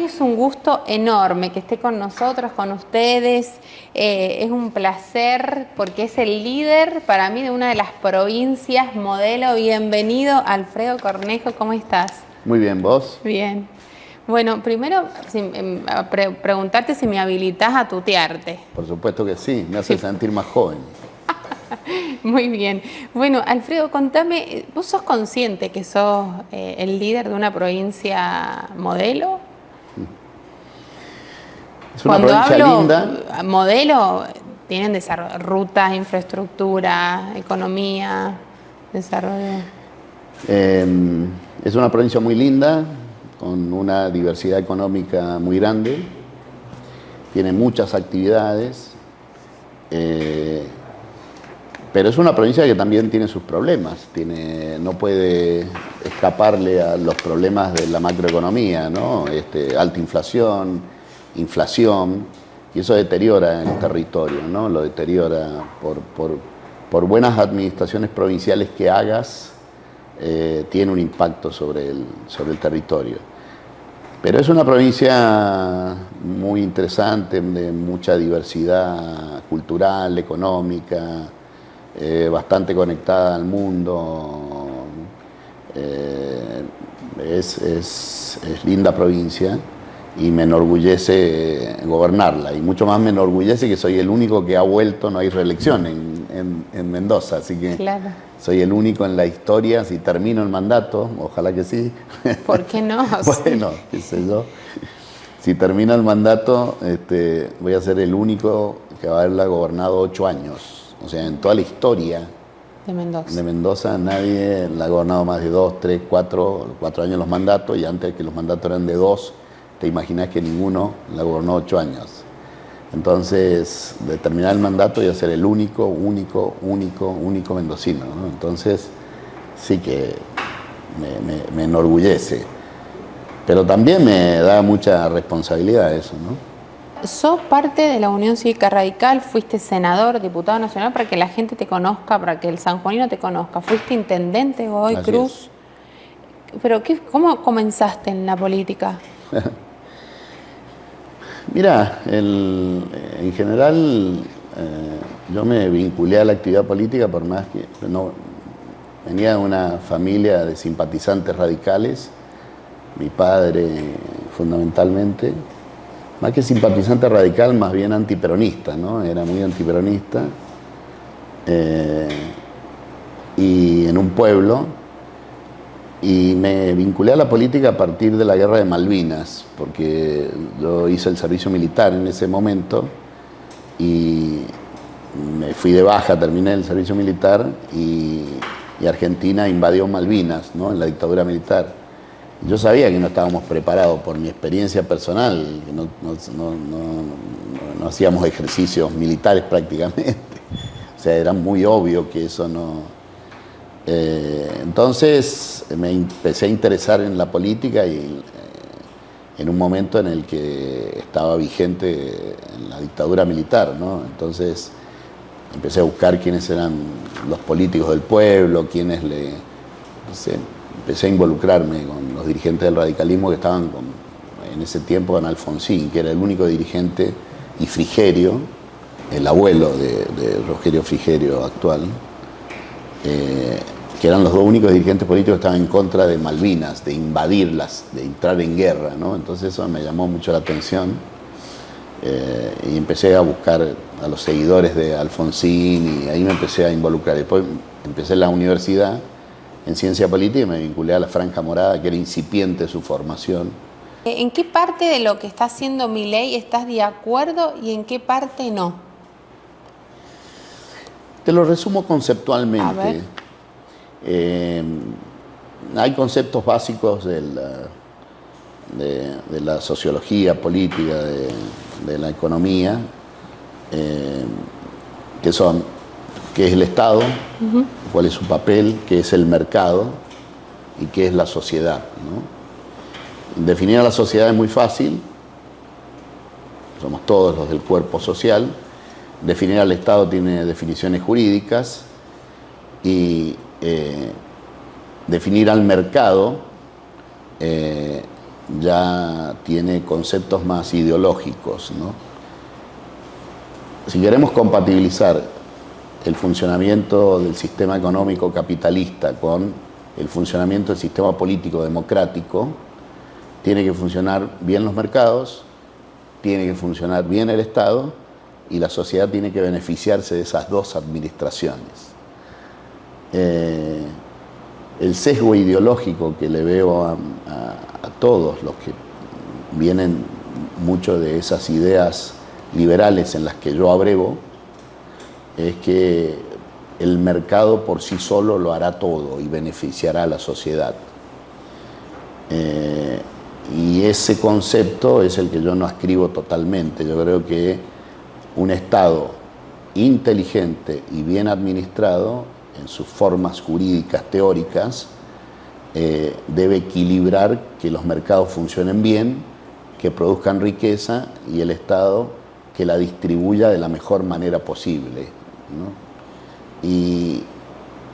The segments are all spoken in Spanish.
es un gusto enorme que esté con nosotros, con ustedes. Es un placer porque es el líder para mí de una de las provincias modelo. Bienvenido, Alfredo Cornejo, ¿cómo estás? Muy bien, ¿vos? Bien. Bueno, primero preguntarte si me habilitás a tutearte. Por supuesto que sí, me hace Sí. sentir más joven. Muy bien. Bueno, Alfredo, contame, ¿vos sos consciente que sos el líder de una provincia modelo? Es una Cuando provincia hablo linda. modelo, tienen desarrollo, rutas, infraestructura, economía, desarrollo. Es una provincia muy linda, con una diversidad económica muy grande. Tiene muchas actividades. Pero es una provincia que también tiene sus problemas. No puede escaparle a los problemas de la macroeconomía, ¿no? Alta inflación, y eso deteriora el territorio, ¿no? Lo deteriora por buenas administraciones provinciales que hagas, tiene un impacto sobre el territorio. Pero es una provincia muy interesante, de mucha diversidad cultural, económica, bastante conectada al mundo. Es linda provincia y me enorgullece gobernarla, y mucho más me enorgullece que soy el único que ha vuelto. No hay reelección en Mendoza, así que Claro. soy el único en la historia. Si termino el mandato, ojalá que sí. ¿Por qué no? Bueno, qué sé yo. Si termina el mandato, voy a ser el único que va a haberla gobernado 8 años. O sea, en toda la historia De Mendoza. de Mendoza nadie la ha gobernado más de 2, 3, 4 años los mandatos, y antes que los mandatos eran de 2, te imaginas que ninguno la gobernó 8 años. Entonces, de terminar el mandato, voy a ser el único mendocino, ¿no? Entonces, sí que me enorgullece. Pero también me da mucha responsabilidad eso, ¿no? Sos parte de la Unión Cívica Radical, fuiste senador, diputado nacional, para que la gente te conozca, para que el sanjuanino te conozca. Fuiste intendente Godoy Así Cruz. Pero ¿cómo comenzaste en la política? Mira, en general, yo me vinculé a la actividad política por más que no venía de una familia de simpatizantes radicales. Mi padre, fundamentalmente, más que simpatizante radical, más bien antiperonista, ¿no? Era muy antiperonista. Y en un pueblo. Y me vinculé a la política a partir de la guerra de Malvinas, porque yo hice el servicio militar en ese momento y me fui de baja, terminé el servicio militar, y Argentina invadió Malvinas, ¿no? En la dictadura militar. Yo sabía que no estábamos preparados, por mi experiencia personal, que no hacíamos ejercicios militares prácticamente. O sea, era muy obvio que eso no... Entonces me empecé a interesar en la política, y en un momento en el que estaba vigente en la dictadura militar, ¿no? Entonces empecé a buscar quiénes eran los políticos del pueblo, empecé a involucrarme con los dirigentes del radicalismo que estaban en ese tiempo con Alfonsín, que era el único dirigente, y Frigerio, el abuelo de Rogerio Frigerio actual, que eran los dos únicos dirigentes políticos que estaban en contra de Malvinas, de invadirlas, de entrar en guerra, ¿no? Entonces eso me llamó mucho la atención, y empecé a buscar a los seguidores de Alfonsín, y ahí me empecé a involucrar. Después empecé en la universidad en ciencia política y me vinculé a la Franja Morada, que era incipiente su formación. ¿En qué parte de lo que está haciendo Milei estás de acuerdo y en qué parte no? Te lo resumo A conceptualmente. ver. Hay conceptos básicos de la sociología política, de la economía, que son: qué es el Estado, cuál es su papel, qué es el mercado y qué es la sociedad, ¿no? Definir a la sociedad es muy fácil, somos todos los del cuerpo social. Definir al Estado tiene definiciones jurídicas, y definir al mercado ya tiene conceptos más ideológicos, ¿no? Si queremos compatibilizar el funcionamiento del sistema económico capitalista con el funcionamiento del sistema político democrático, tiene que funcionar bien los mercados, tiene que funcionar bien el Estado y la sociedad tiene que beneficiarse de esas dos administraciones. El sesgo ideológico que le veo a todos los que vienen mucho de esas ideas liberales en las que yo abrevo, es que el mercado por sí solo lo hará todo y beneficiará a la sociedad. Y ese concepto es el que yo no ascribo totalmente. Yo creo que un Estado inteligente y bien administrado en sus formas jurídicas teóricas debe equilibrar que los mercados funcionen bien, que produzcan riqueza y el Estado que la distribuya de la mejor manera posible, ¿no? Y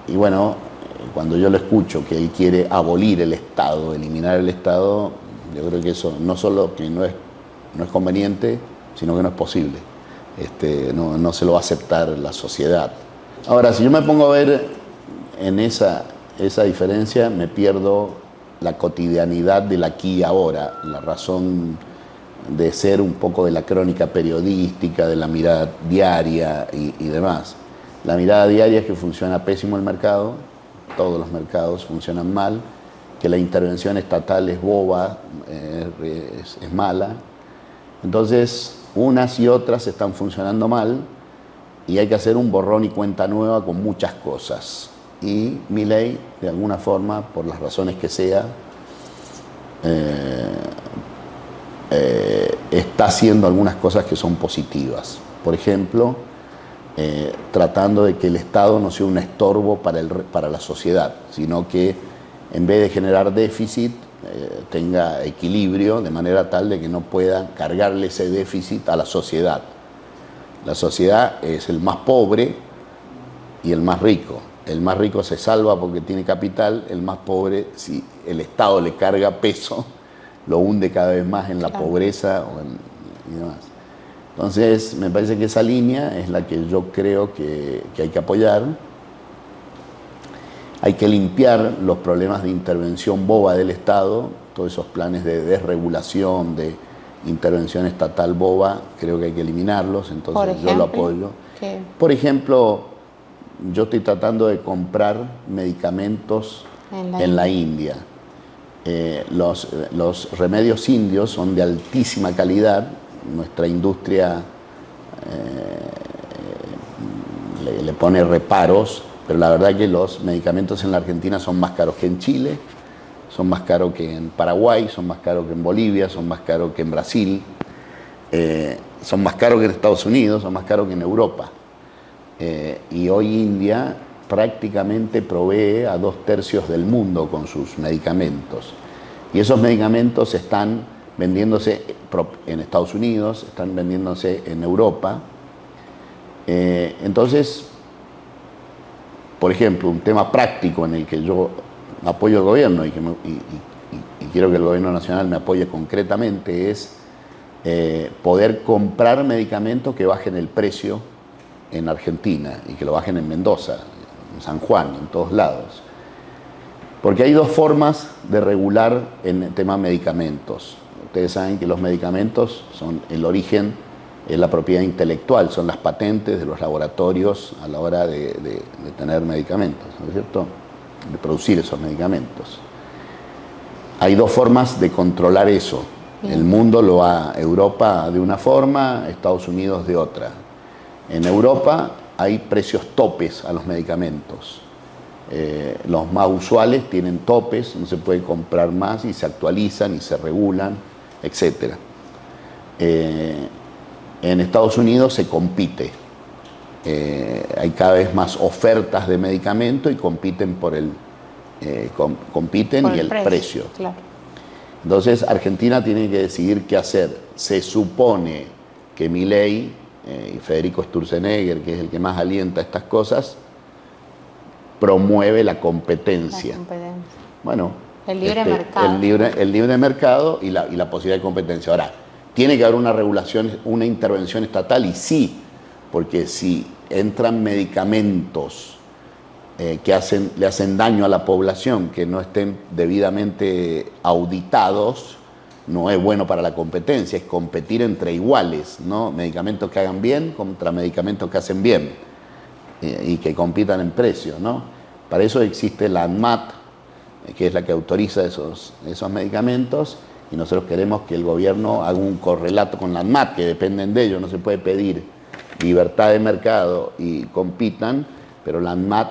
bueno, cuando yo lo escucho que él quiere abolir el Estado, eliminar el Estado, yo creo que eso no solo que no es conveniente, sino que no es posible. No se lo va a aceptar la sociedad. Ahora, si yo me pongo a ver en esa diferencia, me pierdo la cotidianidad del aquí y ahora, la razón de ser un poco de la crónica periodística, de la mirada diaria y demás. La mirada diaria es que funciona pésimo el mercado, todos los mercados funcionan mal, que la intervención estatal es boba, es mala. Entonces, unas y otras están funcionando mal y hay que hacer un borrón y cuenta nueva con muchas cosas. Y Milei, de alguna forma, por las razones que sea, está haciendo algunas cosas que son positivas. Por ejemplo, tratando de que el Estado no sea un estorbo para la sociedad, sino que en vez de generar déficit, tenga equilibrio, de manera tal de que no pueda cargarle ese déficit a la sociedad. La sociedad es el más pobre y el más rico. El más rico se salva porque tiene capital, el más pobre, si el Estado le carga peso, lo hunde cada vez más en la pobreza y demás. Entonces, me parece que esa línea es la que yo creo que hay que apoyar. Hay que limpiar los problemas de intervención boba del Estado, todos esos planes de desregulación, de intervención estatal boba, creo que hay que eliminarlos, entonces yo lo apoyo. ¿Qué? Por ejemplo, yo estoy tratando de comprar medicamentos en la India. Los remedios indios son de altísima calidad, nuestra industria le pone reparos, pero la verdad que los medicamentos en la Argentina son más caros que en Chile, son más caros que en Paraguay, son más caros que en Bolivia, son más caros que en Brasil, son más caros que en Estados Unidos, son más caros que en Europa. Y hoy India prácticamente provee a 2/3 del mundo con sus medicamentos. Y esos medicamentos están vendiéndose en Estados Unidos, están vendiéndose en Europa. Entonces, por ejemplo, un tema práctico en el que yo apoyo al gobierno y quiero que el gobierno nacional me apoye concretamente es poder comprar medicamentos que bajen el precio en Argentina y que lo bajen en Mendoza, en San Juan, en todos lados. Porque hay dos formas de regular en el tema medicamentos. Ustedes saben que los medicamentos son el origen, es la propiedad intelectual, son las patentes de los laboratorios a la hora de tener medicamentos, ¿no es cierto? De producir esos medicamentos. Hay dos formas de controlar eso. El mundo lo ha, Europa de una forma, Estados Unidos de otra. En Europa hay precios topes a los medicamentos. Los más usuales tienen topes, no se puede comprar más y se actualizan y se regulan, etc. En Estados Unidos se compite. Hay cada vez más ofertas de medicamentos y compiten por el precio. Claro. Entonces Argentina tiene que decidir qué hacer. Se supone que Milei y Federico Sturzenegger, que es el que más alienta estas cosas, promueve la competencia. Bueno, El libre mercado. El libre mercado y la posibilidad de competencia. Ahora, tiene que haber una regulación, una intervención estatal, y sí, porque si entran medicamentos que le hacen daño a la población, que no estén debidamente auditados, no es bueno para la competencia. Es competir entre iguales, ¿no? Medicamentos que hagan bien contra medicamentos que hacen bien y que compitan en precio, ¿no? Para eso existe la ANMAT, que es la que autoriza esos medicamentos, y nosotros queremos que el gobierno haga un correlato con la ANMAT, que dependen de ellos. No se puede pedir libertad de mercado y compitan, pero la ANMAT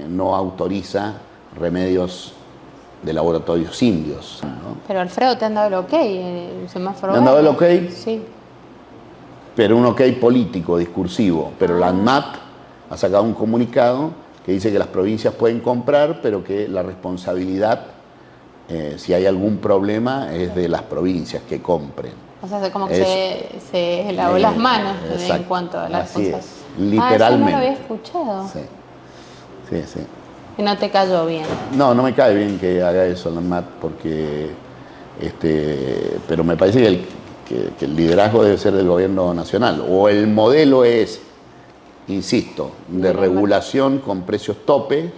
no autoriza remedios de laboratorios indios, ¿no? Pero Alfredo, ¿te han dado el ok? El semáforo ¿Me han dado el ok? Sí. Pero un ok político, discursivo. Pero la ANMAT ha sacado un comunicado que dice que las provincias pueden comprar, pero que la responsabilidad, si hay algún problema, es de las provincias que compren. O sea, como que se lavó las manos en cuanto a las Así cosas. es, literalmente. Eso no lo había escuchado. Sí. Y no te cayó bien. No me cae bien que haga eso la ANMAT, porque pero me parece que el liderazgo debe ser del gobierno nacional. O el modelo es, insisto, de regulación con precios tope,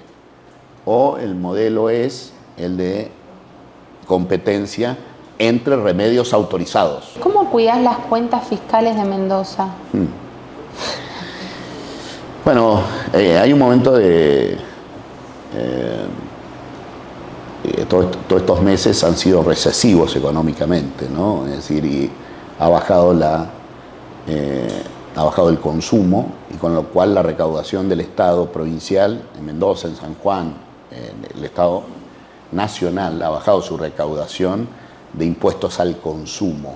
o el modelo es el de competencia entre remedios autorizados. ¿Cómo cuidás las cuentas fiscales de Mendoza? Bueno, hay un momento de... todos estos meses han sido recesivos económicamente, ¿no? Es decir, y ha bajado el consumo, y con lo cual la recaudación del Estado provincial, en Mendoza, en San Juan, en el Estado nacional, ha bajado su recaudación de impuestos al consumo.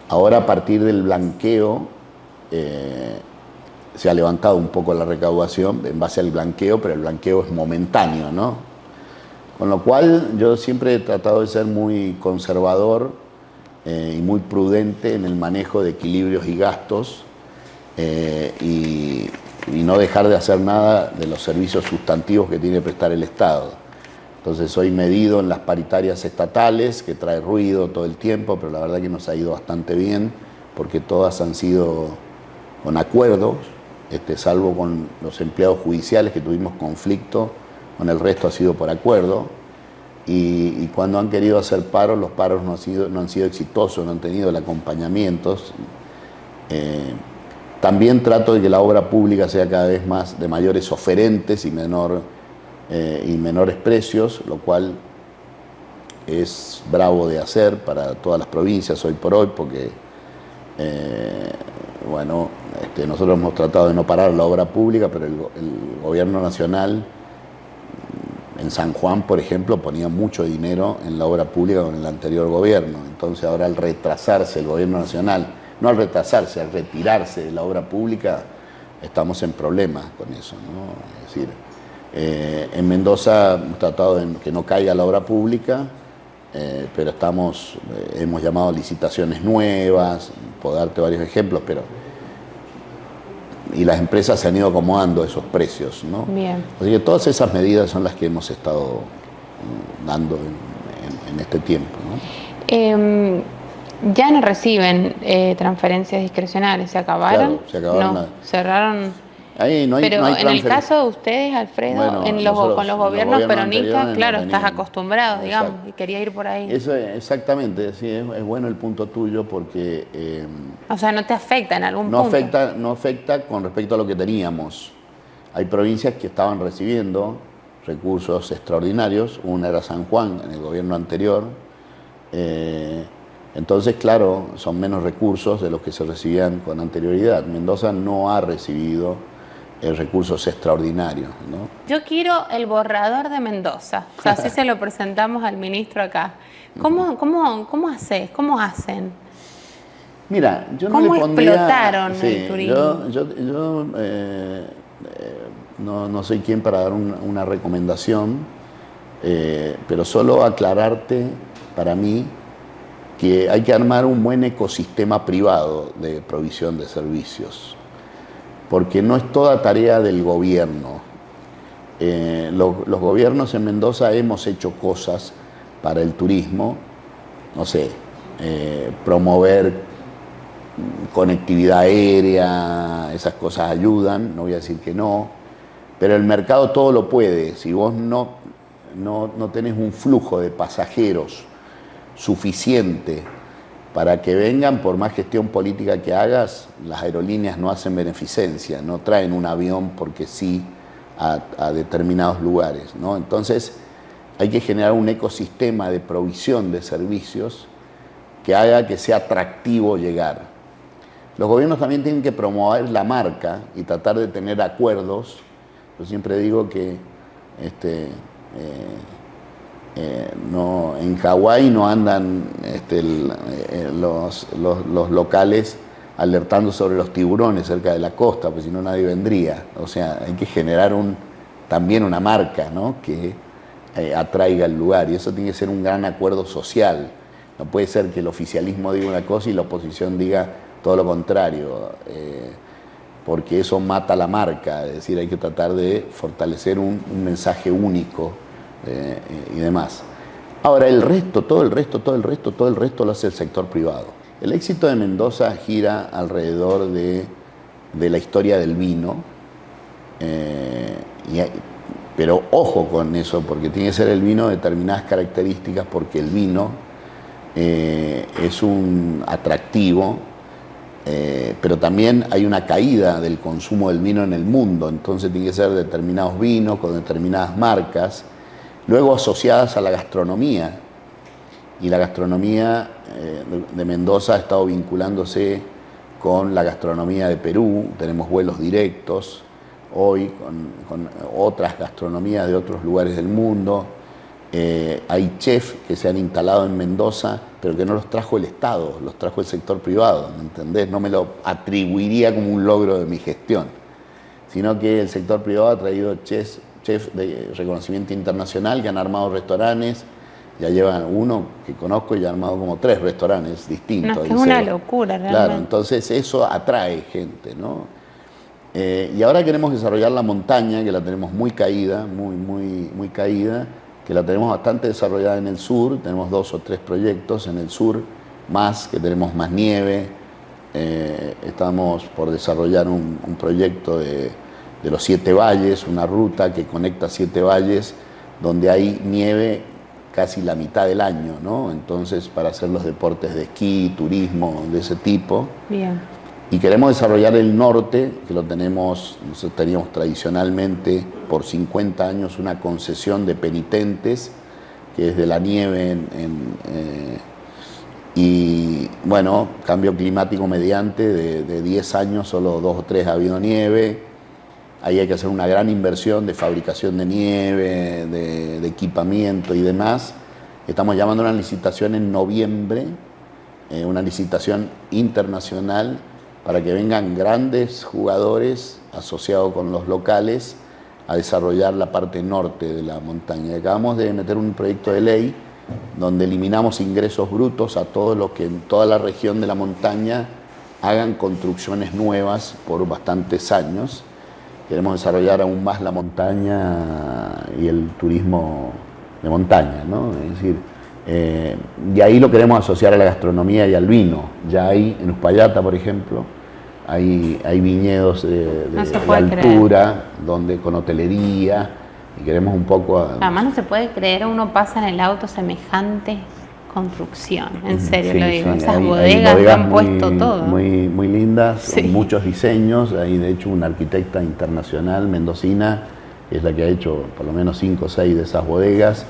Ahora, a partir del blanqueo, se ha levantado un poco la recaudación en base al blanqueo, pero el blanqueo es momentáneo, ¿no? Con lo cual yo siempre he tratado de ser muy conservador y muy prudente en el manejo de equilibrios y gastos, y no dejar de hacer nada de los servicios sustantivos que tiene que prestar el Estado. Entonces soy medido en las paritarias estatales, que trae ruido todo el tiempo, pero la verdad que nos ha ido bastante bien, porque todas han sido con acuerdos, salvo con los empleados judiciales, que tuvimos conflicto. Con el resto ha sido por acuerdo, y cuando han querido hacer paros, los paros no han sido exitosos, no han tenido el acompañamiento. También trato de que la obra pública sea cada vez más de mayores oferentes y menores precios, lo cual es bravo de hacer para todas las provincias hoy por hoy, porque nosotros hemos tratado de no parar la obra pública, pero el gobierno nacional en San Juan, por ejemplo, ponía mucho dinero en la obra pública con el anterior gobierno. Entonces ahora, al retrasarse el gobierno nacional, no al retrasarse, al retirarse de la obra pública, estamos en problemas con eso, ¿no? Es decir, en Mendoza hemos tratado de que no caiga la obra pública, pero hemos llamado a licitaciones nuevas, puedo darte varios ejemplos, y las empresas se han ido acomodando a esos precios, ¿no? Bien. Así que todas esas medidas son las que hemos estado dando en este tiempo, ¿no? Ya no reciben transferencias discrecionales, ¿se acabaron? Claro, se acabaron. No, cerraron. Ahí no hay, pero no hay en el caso de ustedes, Alfredo, bueno, con los gobiernos peronistas, claro, no estás tenían. acostumbrado, digamos, Exacto. y quería ir por ahí. Eso, exactamente, sí, es bueno el punto tuyo, porque o sea, no te afecta en algún punto. No afecta con respecto a lo que teníamos. Hay provincias que estaban recibiendo recursos extraordinarios, una era San Juan en el gobierno anterior, entonces, claro, son menos recursos de los que se recibían con anterioridad. Mendoza no ha recibido recursos extraordinarios, ¿no? Yo quiero el borrador de Mendoza, o sea, así se lo presentamos al ministro acá. ¿Cómo haces? ¿Cómo hacen? Mira, yo no le pondría... ¿Cómo explotaron el turismo? Yo no soy quien para dar una recomendación, pero solo aclararte, para mí, que hay que armar un buen ecosistema privado de provisión de servicios, porque no es toda tarea del gobierno. Los gobiernos en Mendoza hemos hecho cosas para el turismo, no sé, promover conectividad aérea, esas cosas ayudan, no voy a decir que no, pero el mercado todo lo puede. Si vos no tenés un flujo de pasajeros suficiente para que vengan, por más gestión política que hagas, las aerolíneas no hacen beneficencia, no traen un avión porque sí a determinados lugares, ¿no? Entonces hay que generar un ecosistema de provisión de servicios que haga que sea atractivo llegar. Los gobiernos también tienen que promover la marca y tratar de tener acuerdos. Yo siempre digo que en Hawái no andan los locales alertando sobre los tiburones cerca de la costa, pues si no nadie vendría. O sea, hay que generar también una marca, ¿no?, que atraiga el lugar, y eso tiene que ser un gran acuerdo social. No puede ser que el oficialismo diga una cosa y la oposición diga todo lo contrario, porque eso mata la marca. Es decir, hay que tratar de fortalecer un mensaje único y demás. Ahora, todo el resto lo hace el sector privado. El éxito de Mendoza gira alrededor de la historia del vino, pero ojo con eso, porque tiene que ser el vino de determinadas características, porque el vino es un atractivo, pero también hay una caída del consumo del vino en el mundo, entonces tiene que ser determinados vinos con determinadas marcas, luego asociadas a la gastronomía, y la gastronomía de Mendoza ha estado vinculándose con la gastronomía de Perú. Tenemos vuelos directos hoy con otras gastronomías de otros lugares del mundo. Hay chefs que se han instalado en Mendoza, pero que no los trajo el Estado, los trajo el sector privado, ¿me entendés? No me lo atribuiría como un logro de mi gestión, sino que el sector privado ha traído chefs de reconocimiento internacional que han armado restaurantes. Ya llevan uno que conozco y ya ha armado como 3 restaurantes distintos. No, es que es una locura, realmente. Claro, entonces eso atrae gente, ¿no? Y ahora queremos desarrollar la montaña, que la tenemos muy caída, muy caída, que la tenemos bastante desarrollada en el sur. Tenemos 2 o 3 proyectos en el sur, que tenemos más nieve. Estamos por desarrollar un proyecto de los 7 valles, una ruta que conecta 7 valles, donde hay nieve casi la mitad del año, ¿no? Entonces, para hacer los deportes de esquí, turismo, de ese tipo. Bien. Y queremos desarrollar el norte, que nosotros teníamos tradicionalmente por 50 años una concesión de penitentes, que es de la nieve y bueno, cambio climático mediante, de 10 años solo 2 o 3 ha habido nieve. Ahí hay que hacer una gran inversión de fabricación de nieve, de equipamiento y demás. Estamos llamando a una licitación en noviembre, una licitación internacional, para que vengan grandes jugadores asociados con los locales a desarrollar la parte norte de la montaña. Acabamos de meter un proyecto de ley donde eliminamos ingresos brutos a todos los que en toda la región de la montaña hagan construcciones nuevas por bastantes años. Queremos desarrollar aún más la montaña y el turismo de montaña, ¿no? Es decir, y ahí lo queremos asociar a la gastronomía y al vino. Ya hay en Uspallata, por ejemplo, hay viñedos de altura, donde con hotelería, y queremos un poco... Además no se puede creer, uno pasa en el auto semejante construcción, en serio, sí, lo digo, sí, esas bodegas que han puesto todo. Muy lindas, sí, con muchos diseños. Hay de hecho una arquitecta internacional mendocina, que es la que ha hecho por lo menos 5 o 6 de esas bodegas.